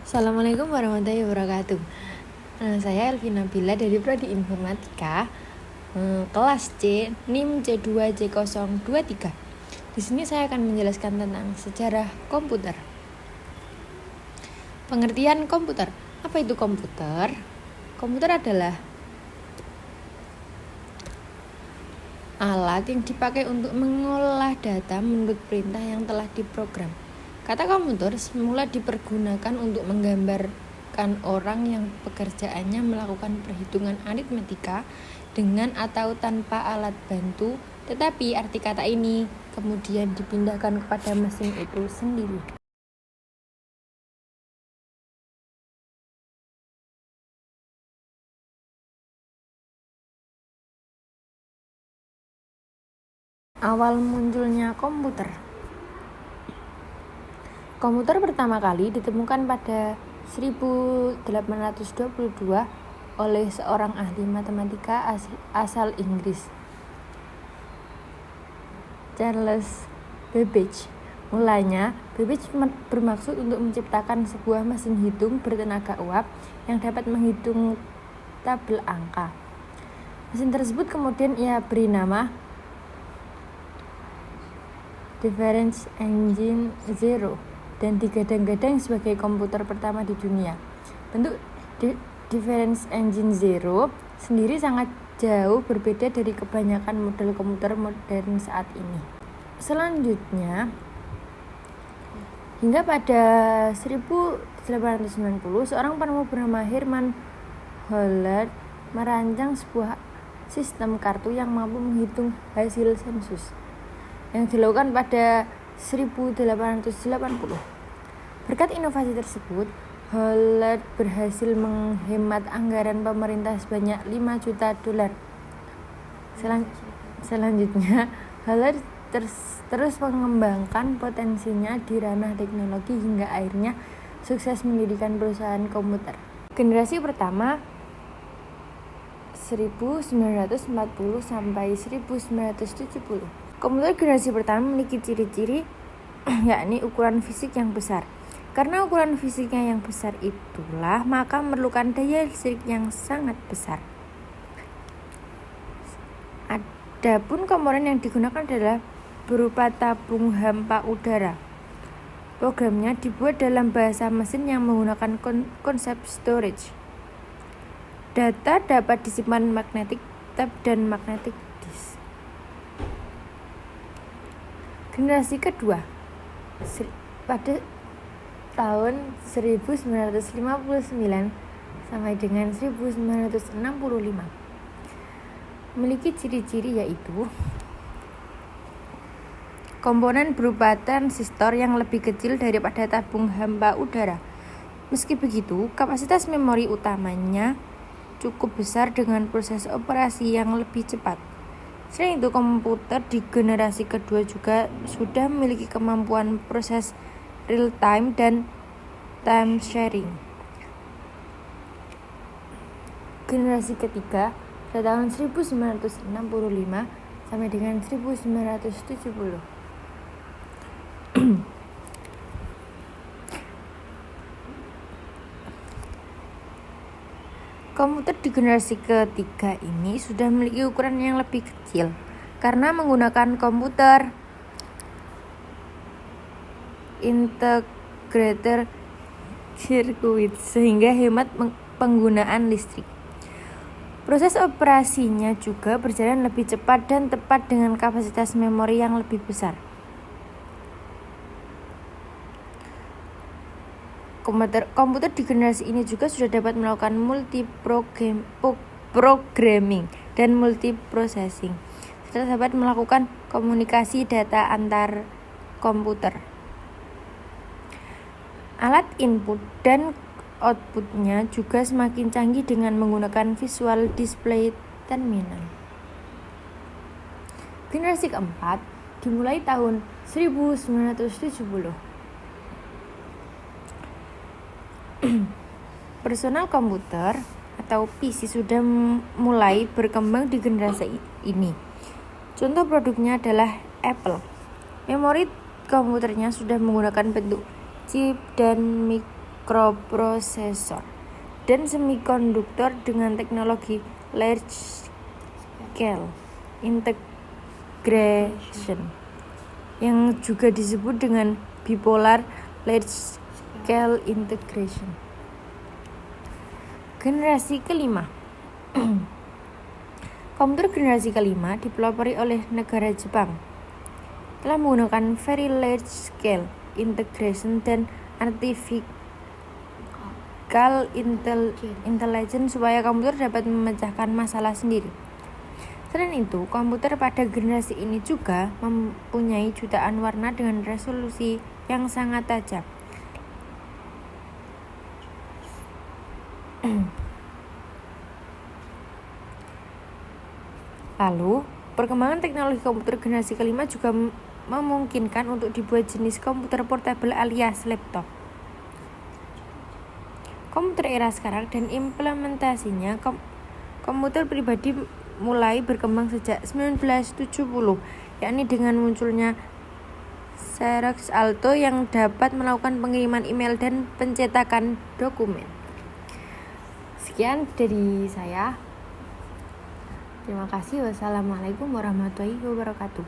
Assalamualaikum warahmatullahi wabarakatuh. Saya Elvina Bila dari Prodi Informatika, kelas C, NIM C2J023. Di sini saya akan menjelaskan tentang sejarah komputer. Pengertian komputer. Apa itu komputer? Komputer adalah alat yang dipakai untuk mengolah data menurut perintah yang telah diprogram. Kata komputer semula dipergunakan untuk menggambarkan orang yang pekerjaannya melakukan perhitungan aritmetika dengan atau tanpa alat bantu, tetapi arti kata ini kemudian dipindahkan kepada mesin itu sendiri. Awal munculnya komputer. Komputer pertama kali ditemukan pada 1822 oleh seorang ahli matematika asal Inggris, Charles Babbage. Mulanya, Babbage bermaksud untuk menciptakan sebuah mesin hitung bertenaga uap yang dapat menghitung tabel angka. Mesin tersebut kemudian ia beri nama Difference Engine Zero dan digadang-gadang sebagai komputer pertama di dunia. Bentuk Difference Engine Zero sendiri sangat jauh berbeda dari kebanyakan model komputer modern saat ini. Selanjutnya, hingga pada 1890, seorang penemu bernama Herman Holland merancang sebuah sistem kartu yang mampu menghitung hasil sensus yang dilakukan pada 1880. Berkat inovasi tersebut, Holland berhasil menghemat anggaran pemerintah sebanyak $5 juta. Selanjutnya, Holland terus mengembangkan potensinya di ranah teknologi hingga akhirnya sukses mendirikan perusahaan komputer. Generasi pertama 1940 sampai 1970. Komputer generasi pertama memiliki ciri-ciri yakni ukuran fisik yang besar. Karena ukuran fisiknya yang besar itulah maka memerlukan daya listrik yang sangat besar. Adapun komponen yang digunakan adalah berupa tabung hampa udara. Programnya dibuat dalam bahasa mesin yang menggunakan konsep storage. Data dapat disimpan magnetic tape dan magnetic disk. Generasi kedua pada tahun 1959 sampai dengan 1965 memiliki ciri-ciri yaitu komponen berupa transistor yang lebih kecil daripada tabung hampa udara. Meski begitu, kapasitas memori utamanya cukup besar dengan proses operasi yang lebih cepat. Selain itu, komputer di generasi kedua juga sudah memiliki kemampuan proses real time dan time sharing. Generasi ketiga pada tahun 1965 sampai dengan 1970. Komputer di generasi ketiga ini sudah memiliki ukuran yang lebih kecil karena menggunakan komputer integrated circuit sehingga hemat penggunaan listrik. Proses operasinya juga berjalan lebih cepat dan tepat dengan kapasitas memori yang lebih besar. Komputer di generasi ini juga sudah dapat melakukan multi-programming dan multiprocessing, serta dapat melakukan komunikasi data antar komputer. Alat input dan outputnya juga semakin canggih dengan menggunakan visual display terminal. Generasi keempat dimulai tahun 1970. Personal komputer atau PC sudah mulai berkembang di generasi ini. Contoh produknya adalah Apple. Memori komputernya sudah menggunakan bentuk chip dan mikroprosesor, dan semikonduktor dengan teknologi large scale integration yang juga disebut dengan bipolar large scale integration. Generasi kelima. Komputer generasi kelima dipelopori oleh negara Jepang. Telah menggunakan very large scale integration dan artificial intelligence supaya komputer dapat memecahkan masalah sendiri. Selain itu, komputer pada generasi ini juga mempunyai jutaan warna dengan resolusi yang sangat tajam. Lalu, perkembangan teknologi komputer generasi kelima juga memungkinkan untuk dibuat jenis komputer portable alias laptop. Komputer era sekarang dan implementasinya komputer pribadi mulai berkembang sejak 1970, yakni dengan munculnya Xerox Alto yang dapat melakukan pengiriman email dan pencetakan dokumen. Sekian dari saya. Terima kasih. Wassalamualaikum warahmatullahi wabarakatuh.